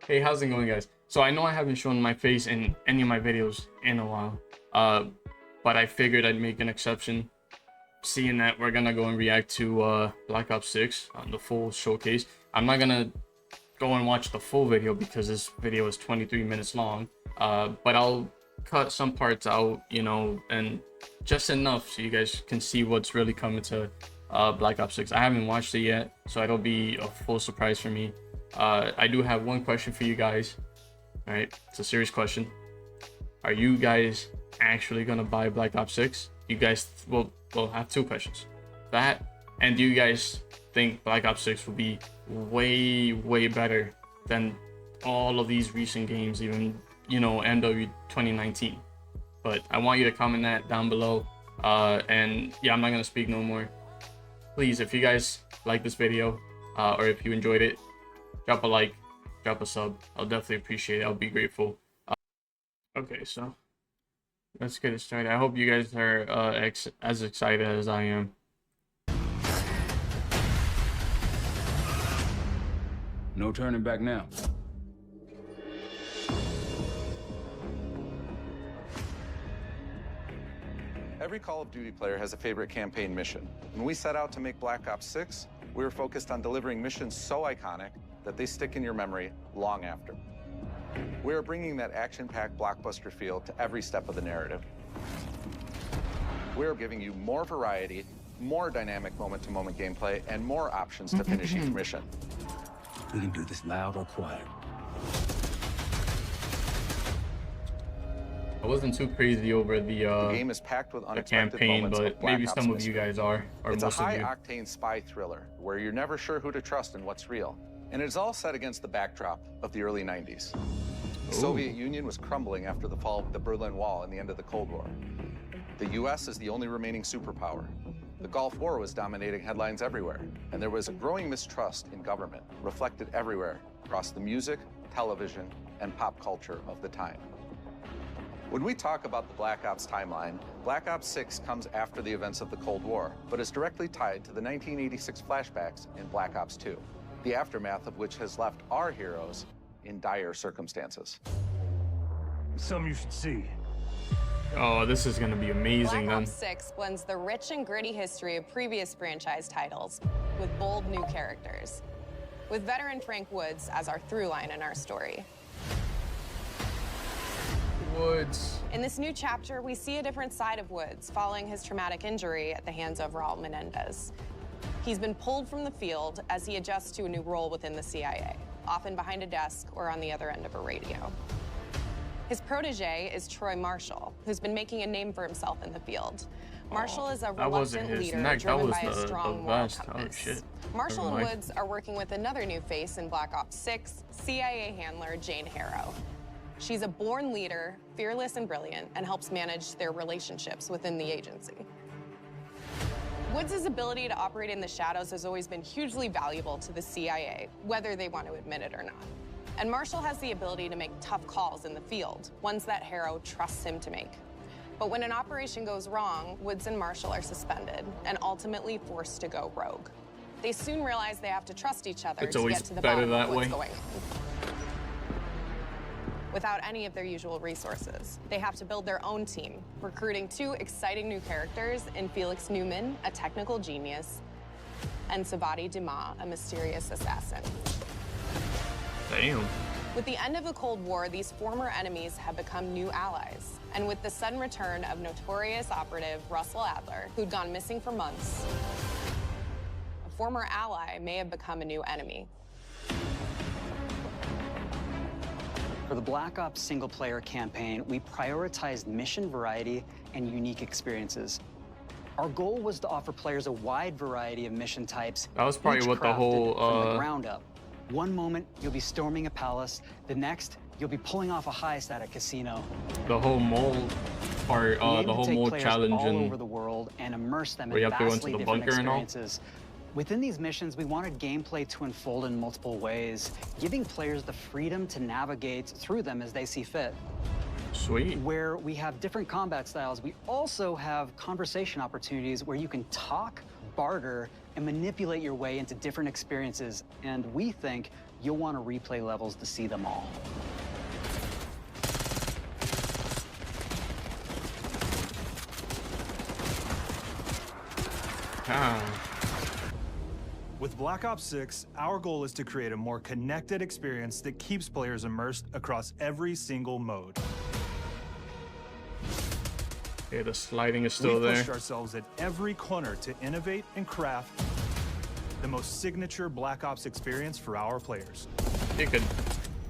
Hey, how's it going, guys? So I know I haven't shown my face in any of my videos in a while, but I figured I'd make an exception, seeing that we're gonna go and react to Black Ops 6 on the full showcase. I'm not gonna go and watch the full video because this video is 23 minutes long, but I'll cut some parts out, you know, and just enough so you guys can see what's really coming to Black Ops 6. I haven't watched it yet, so it'll be a full surprise for me. I do have one question for you guys. All right, it's a serious question. Are you guys actually gonna buy Black Ops 6? You guys will have two questions. That, and do you guys think Black Ops 6 will be way better than all of these recent games, even, you know, MW 2019? But I want you to comment that down below. And yeah, I'm not gonna speak no more. Please, if you guys like this video, or if you enjoyed it, drop a like, drop a sub. I'll definitely appreciate it. I'll be grateful. Okay, so let's get it started. I hope you guys are as excited as I am. No turning back now. Every Call of Duty player has a favorite campaign mission. When we set out to make Black Ops 6, we were focused on delivering missions so iconic that they stick in your memory long after. We are bringing that action-packed blockbuster feel to every step of the narrative. We are giving you more variety, more dynamic moment-to-moment gameplay, and more options to finish each mission. We can do this loud or quiet. I wasn't too crazy over the game is packed with unexpected campaign, moments but of Black maybe Ops some of you mystery. guys are, or It's a most of you. high-octane spy thriller where you're never sure who to trust and what's real. And it's all set against the backdrop of the early 90s. The Soviet Union was crumbling after the fall of the Berlin Wall and the end of the Cold War. The US is the only remaining superpower. The Gulf War was dominating headlines everywhere, and there was a growing mistrust in government, reflected everywhere across the music, television, and pop culture of the time. When we talk about the Black Ops timeline, Black Ops 6 comes after the events of the Cold War, but is directly tied to the 1986 flashbacks in Black Ops 2, the aftermath of which has left our heroes in dire circumstances. Something you should see. Oh, this is gonna be amazing. Black Ops 6 blends the rich and gritty history of previous franchise titles with bold new characters, with veteran Frank Woods as our through line in our story. Woods. In this new chapter, we see a different side of Woods following his traumatic injury at the hands of Raul Menendez. He's been pulled from the field as he adjusts to a new role within the CIA, often behind a desk or on the other end of a radio. His protege is Troy Marshall, who's been making a name for himself in the field. Marshall is a reluctant leader driven by a strong moral compass. Marshall and Woods are working with another new face in Black Ops 6, CIA handler Jane Harrow. She's a born leader, fearless and brilliant, and helps manage their relationships within the agency. Woods' ability to operate in the shadows has always been hugely valuable to the CIA, whether they want to admit it or not. And Marshall has the ability to make tough calls in the field, ones that Harrow trusts him to make. But when an operation goes wrong, Woods and Marshall are suspended and ultimately forced to go rogue. They soon realize they have to trust each other to get to the bottom of what's going on. Without any of their usual resources, they have to build their own team, recruiting two exciting new characters in Felix Newman, a technical genius, and Savati Dumas, a mysterious assassin. Damn. With the end of the Cold War, these former enemies have become new allies. And with the sudden return of notorious operative Russell Adler, who'd gone missing for months, a former ally may have become a new enemy. For the Black Ops single-player campaign, we prioritized mission variety and unique experiences. Our goal was to offer players a wide variety of mission types. That was probably each what the whole from the ground up. One moment, you'll be storming a palace. The next, you'll be pulling off a heist at a casino. The whole mole part, the whole mole challenge all over the world and immerse them where you in have to go into vastly the different bunker and all. experiences. Within these missions, we wanted gameplay to unfold in multiple ways, giving players the freedom to navigate through them as they see fit. Sweet. Where we have different combat styles, we also have conversation opportunities where you can talk, barter, and manipulate your way into different experiences. And we think you'll want to replay levels to see them all. With Black Ops 6, our goal is to create a more connected experience that keeps players immersed across every single mode. Okay, the sliding is still We've there. pushed ourselves at every corner to innovate and craft the most signature Black Ops experience for our players. You could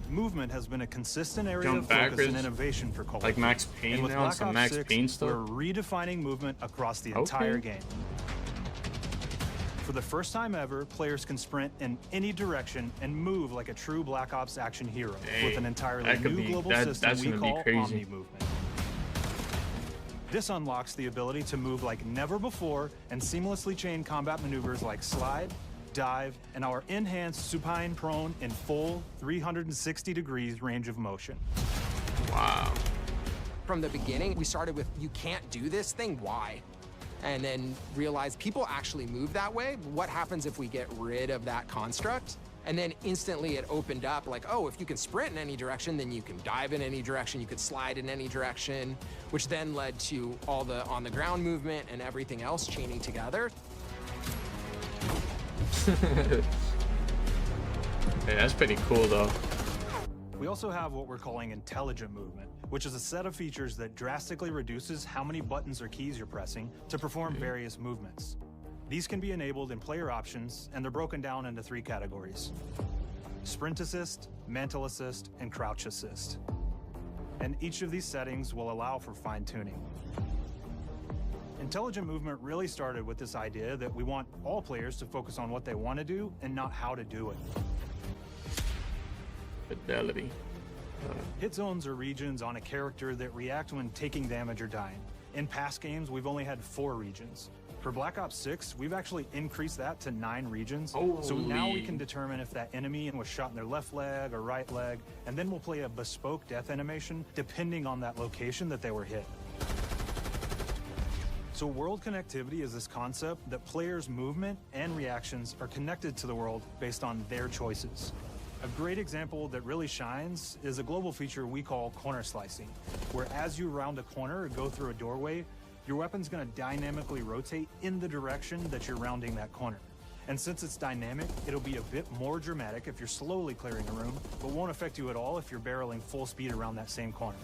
Movement has been a consistent area jump of focus backwards, and innovation for Call of like Duty. Max And Payne with now, and Black some Ops Max 6, Payne stuff. we're redefining movement across the Okay. entire game. For the first time ever, players can sprint in any direction and move like a true Black Ops action hero Hey, with an entirely that could new be- global that- system that's we gonna be call crazy. OmniMovement. This unlocks the ability to move like never before and seamlessly chain combat maneuvers like slide, dive, and our enhanced supine prone in full 360 degrees range of motion. Wow. From the beginning, we started with, you can't do this thing, why? And then realized people actually move that way. What happens if we get rid of that construct? And then instantly it opened up like, oh, if you can sprint in any direction, then you can dive in any direction, you could slide in any direction, which then led to all the on the ground movement and everything else chaining together. Hey, that's pretty cool though. We also have what we're calling intelligent movement, which is a set of features that drastically reduces how many buttons or keys you're pressing to perform various movements. These can be enabled in player options, and they're broken down into 3 categories: sprint assist, mantle assist, and crouch assist. And each of these settings will allow for fine-tuning. Intelligent movement really started with this idea that we want all players to focus on what they want to do and not how to do it. Fidelity. Hit zones are regions on a character that react when taking damage or dying. In past games, we've only had 4 regions. For Black Ops 6, we've actually increased that to 9 regions. So now we Holy. can determine if that enemy was shot in their left leg or right leg, and then we'll play a bespoke death animation depending on that location that they were hit. So world connectivity is this concept that players' movement and reactions are connected to the world based on their choices. A great example that really shines is a global feature we call corner slicing, where as you round a corner or go through a doorway, your weapon's gonna dynamically rotate in the direction that you're rounding that corner. And since it's dynamic, it'll be a bit more dramatic if you're slowly clearing a room, but won't affect you at all if you're barreling full speed around that same corner.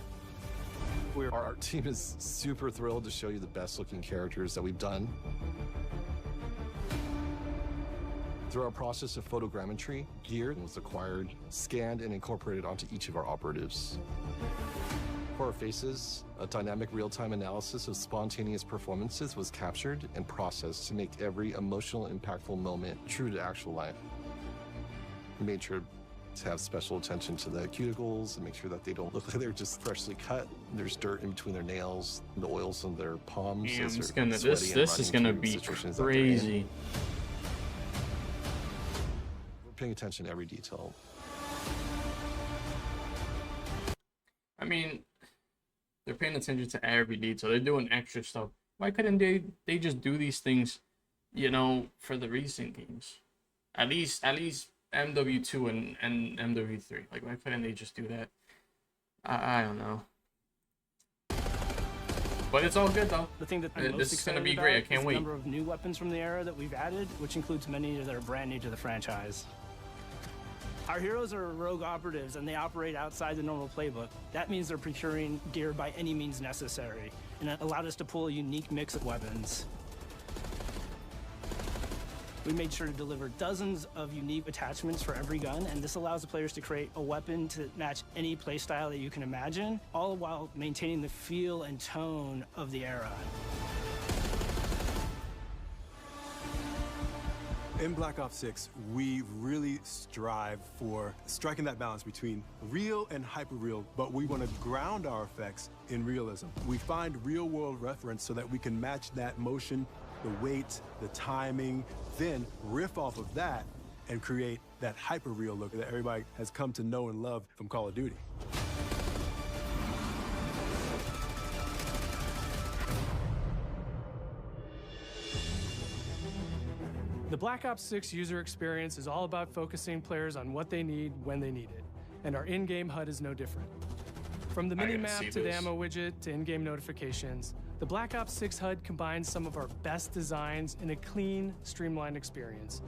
Our team is super thrilled to show you the best looking characters that we've done. Through our process of photogrammetry, gear was acquired, scanned, and incorporated onto each of our operatives. For our faces, a dynamic real-time analysis of spontaneous performances was captured and processed to make every emotional, impactful moment true to actual life. We made sure to have special attention to the cuticles and make sure that they don't look like they're just freshly cut. There's dirt in between their nails, the oils on their palms. Damn, as it's they're gonna, sweaty and this is running gonna through be situations that they're in. crazy. We're paying attention to every detail. I mean, they're paying attention to every detail. They're doing extra stuff. Why couldn't they just do these things, you know, for the recent games? At least MW2 and MW3. Like, why couldn't they just do that? I don't know. But it's all good though. The thing that I'm most This is gonna excited be great. I about can't is wait. the number of new weapons from the era that we've added, which includes many that are brand new to the franchise. Our heroes are rogue operatives, and they operate outside the normal playbook. That means they're procuring gear by any means necessary, and it allowed us to pull a unique mix of weapons. We made sure to deliver dozens of unique attachments for every gun, and this allows the players to create a weapon to match any playstyle that you can imagine, all while maintaining the feel and tone of the era. In Black Ops 6, we really strive for striking that balance between real and hyper-real, but we want to ground our effects in realism. We find real-world reference so that we can match that motion, the weight, the timing, then riff off of that and create that hyper-real look that everybody has come to know and love from Call of Duty. The Black Ops 6 user experience is all about focusing players on what they need when they need it, and our in-game HUD is no different. From the mini-map to the ammo widget to in-game notifications, the Black Ops 6 HUD combines some of our best designs in a clean, streamlined experience.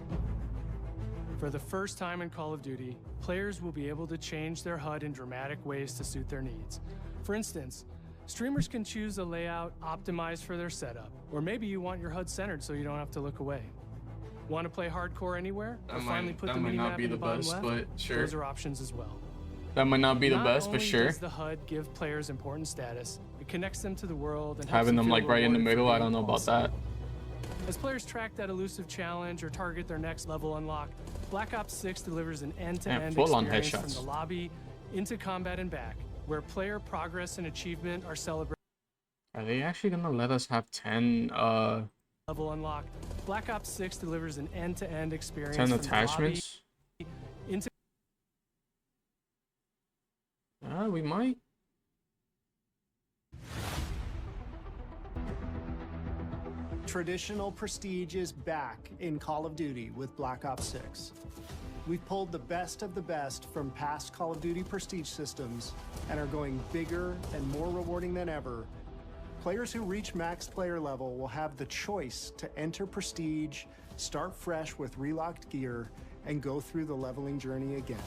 For the first time in Call of Duty, players will be able to change their HUD in dramatic ways to suit their needs. For instance, streamers can choose a layout optimized for their setup, or maybe you want your HUD centered so you don't have to look away. Want to play hardcore anywhere, or finally put the mini-map in the bottom left? But sure. Those are options as well. That might not be the best, but Not sure. only does the HUD give players important status, it connects them to the world and Having them feel like right in the rewarded for middle, I being don't know about awesome. that. As players track that elusive challenge or target their next level unlock, Black Ops 6 delivers an end-to-end full-on experience headshots. from the lobby into combat and back, where player progress and achievement are celebrated. Are they actually gonna let us have 10 Level unlocked. Black Ops 6 delivers an end-to-end experience 10 from the lobby attachments? into We might. Traditional prestige is back in Call of Duty with Black Ops 6. We've pulled the best of the best from past Call of Duty prestige systems and are going bigger and more rewarding than ever. Players who reach max player level will have the choice to enter prestige, start fresh with relocked gear, and go through the leveling journey again.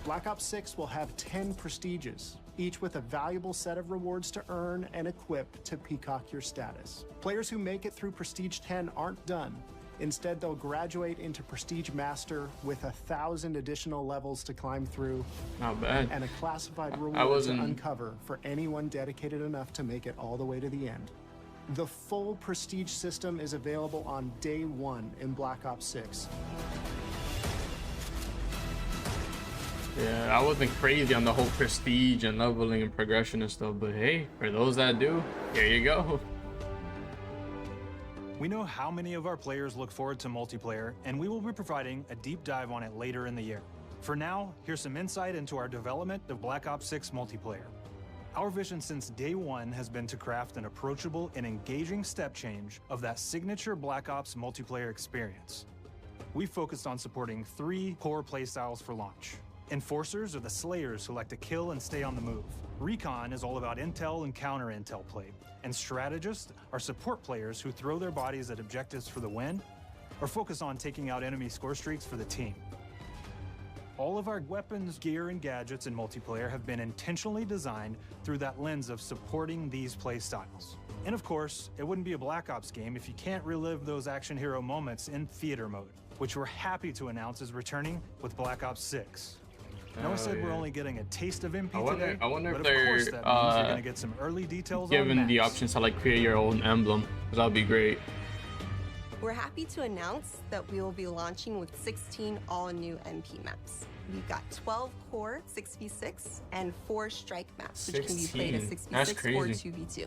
Black Ops 6 will have 10 prestiges, each with a valuable set of rewards to earn and equip to peacock your status. Players who make it through Prestige 10 aren't done. Instead, they'll graduate into Prestige Master with 1,000 additional levels to climb through. Not bad. And a classified reward to uncover for anyone dedicated enough to make it all the way to the end. The full Prestige system is available on day one in Black Ops 6. Yeah, I wasn't crazy on the whole prestige and leveling and progression and stuff, but hey, for those that do, here you go. We know how many of our players look forward to multiplayer, and we will be providing a deep dive on it later in the year. For now, here's some insight into our development of Black Ops 6 multiplayer. Our vision since day one has been to craft an approachable and engaging step change of that signature Black Ops multiplayer experience. We focused on supporting 3 core playstyles for launch. Enforcers are the slayers who like to kill and stay on the move. Recon is all about intel and counter-intel play. And strategists are support players who throw their bodies at objectives for the win or focus on taking out enemy score streaks for the team. All of our weapons, gear, and gadgets in multiplayer have been intentionally designed through that lens of supporting these play styles. And of course, it wouldn't be a Black Ops game if you can't relive those action hero moments in theater mode, which we're happy to announce is returning with Black Ops 6. Noah said we're only getting a taste of MP today, I wonder but if of they're course that means you're gonna get some early details given on the maps. options to like create your own emblem, because that'd be great. We're happy to announce that we will be launching with 16 all-new MP maps. We've got 12 core 6v6 and 4 strike maps, which can be played as 6v6 or 2v2.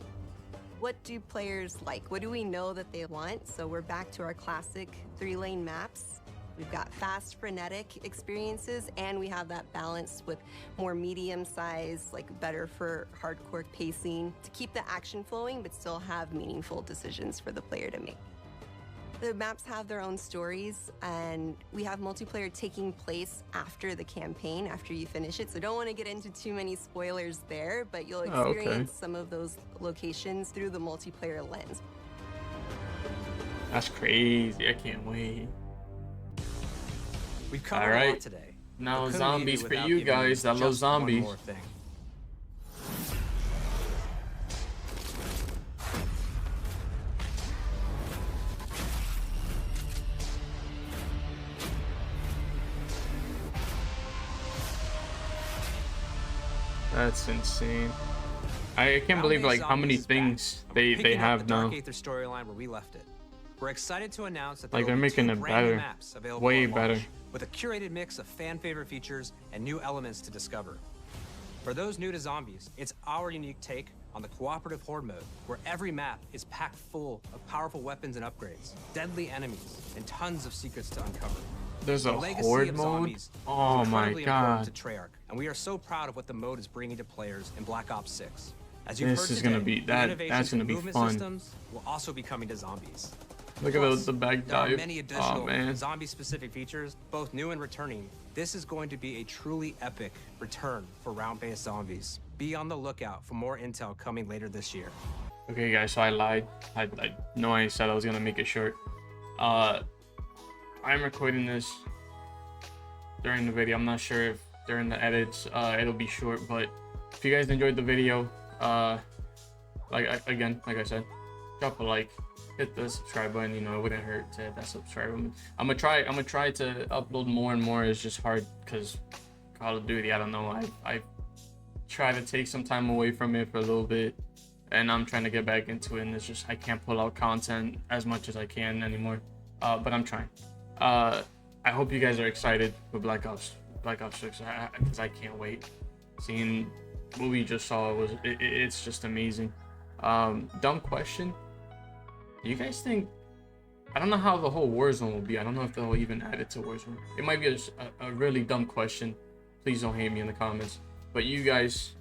What do players like? What do we know that they want? So we're back to our classic 3-lane maps. We've got fast, frenetic experiences, and we have that balance with more medium size, like better for hardcore pacing to keep the action flowing, but still have meaningful decisions for the player to make. The maps have their own stories, and we have multiplayer taking place after the campaign, after you finish it. So don't want to get into too many spoilers there, but you'll experience some of those locations through the multiplayer lens. That's crazy. I can't wait. We've covered a lot today. Now But couldn't leave zombies you for without you giving guys that love just one zombies. more thing. That's insane. I can't believe like how many things they have now. Dark Aether storyline where we left it. We're excited to announce that Like they're there will be making 2 it brand new better, maps available way on better. launch, with a curated mix of fan favorite features and new elements to discover. For those new to zombies, it's our unique take on the cooperative horde mode, where every map is packed full of powerful weapons and upgrades, deadly enemies, and tons of secrets to uncover. There's a The legacy horde of mode? zombies Oh is my incredibly god. important to Treyarch, and we are so proud of what the mode is bringing to players in Black Ops 6. As you've This heard is gonna today, be the that's innovations gonna in be movement fun. systems will also be coming to zombies. Look at the back There are dive. many Oh additional man. zombie-specific features, both new and returning. This is going to be a truly epic return for round-based zombies. Be on the lookout for more intel coming later this year. Okay guys, so I lied. I know I said I was gonna make it short. I'm recording this during the video. I'm not sure if during the edits it'll be short, but if you guys enjoyed the video, like I said, drop a like, hit the subscribe button. You know, it wouldn't hurt to hit that subscribe button. I'm gonna try to upload more and more. It's just hard because Call of Duty, I don't know, I try to take some time away from it for a little bit, and I'm trying to get back into it, and it's just I can't pull out content as much as I can anymore, but I'm trying. I hope you guys are excited for Black Ops 6, because I can't wait. Seeing what we just saw it's just amazing. Dumb question, do you guys think, I don't know how the whole Warzone will be. I don't know if they'll even add it to Warzone. It might be a really dumb question. Please don't hate me in the comments, but you guys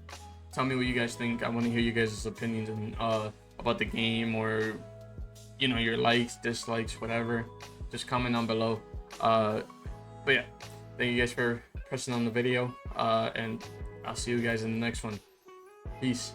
tell me what you guys think. I want to hear you guys' opinions and about the game, or you know, your likes, dislikes, whatever. Just comment down below. But yeah, thank you guys for pressing on the video, and I'll see you guys in the next one. Peace.